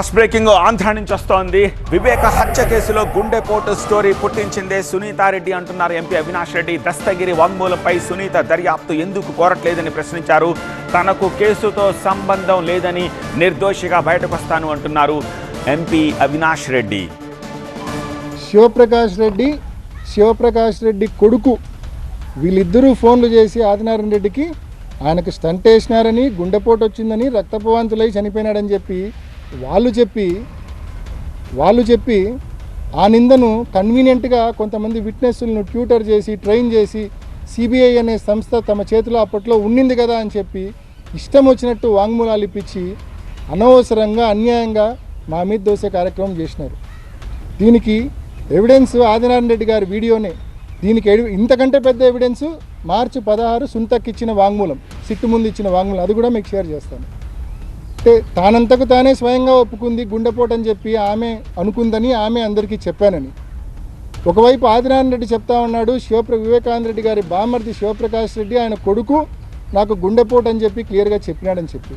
First breaking Andhra నుంచి వస్తోంది. వివేక హత్య కేసులో గుండెపోటు స్టోరీ పుట్టించిందే సునీతారెడ్డి అంటున్నారు ఎంపీ అవినాష్ రెడ్డి. దస్తగిరి వాంగ్మూలంపై సునీత దర్యాప్తు ఎందుకు కోరట్లేదని ప్రశ్నించారు. తనకు కేసుతో సంబంధం లేదని నిర్దోషిగా బయటకు వస్తాను అంటున్నారు ఎంపీ అవినాష్ రెడ్డి. శివప్రకాష్ రెడ్డి కొడుకు వీళ్ళిద్దరూ ఫోన్లు చేసి ఆదినారాయణ రెడ్డికి ఆయనకు స్టంట్ వేసినారని, గుండెపోటు వచ్చిందని, రక్తపవాంతులై చనిపోయినాడని వాళ్ళు చెప్పి ఆ నిందను కన్వీనియంట్గా కొంతమంది విట్నెస్లను ట్యూటర్ చేసి ట్రైన్ చేసి సిబిఐ అనే సంస్థ తమ చేతిలో అప్పట్లో ఉండింది కదా అని చెప్పి ఇష్టం వచ్చినట్టు వాంగ్మూలాలు ఇప్పించి అనవసరంగా అన్యాయంగా మా మీద దోసే కార్యక్రమం చేసినారు. దీనికి ఎవిడెన్స్ ఆదినారాయణ రెడ్డి గారి వీడియోనే. దీనికి ఇంతకంటే పెద్ద ఎవిడెన్స్ మార్చి 16 సుంతక్ ఇచ్చిన వాంగ్మూలం, సిట్టు ముందు ఇచ్చిన వాంగ్మూలం. అది కూడా మీకు షేర్ చేస్తాను. అంటే తానంతకు తానే స్వయంగా ఒప్పుకుంది గుండెపోటు అని చెప్పి ఆమె అనుకుందని, ఆమె అందరికీ చెప్పానని. ఒకవైపు ఆదినారాయణ రెడ్డి చెప్తా ఉన్నాడు, వివేకానంద రెడ్డి గారి బామర్ది శివప్రకాష్ రెడ్డి ఆయన కొడుకు నాకు గుండెపోటు అని చెప్పి క్లియర్గా చెప్పినాడని చెప్పి.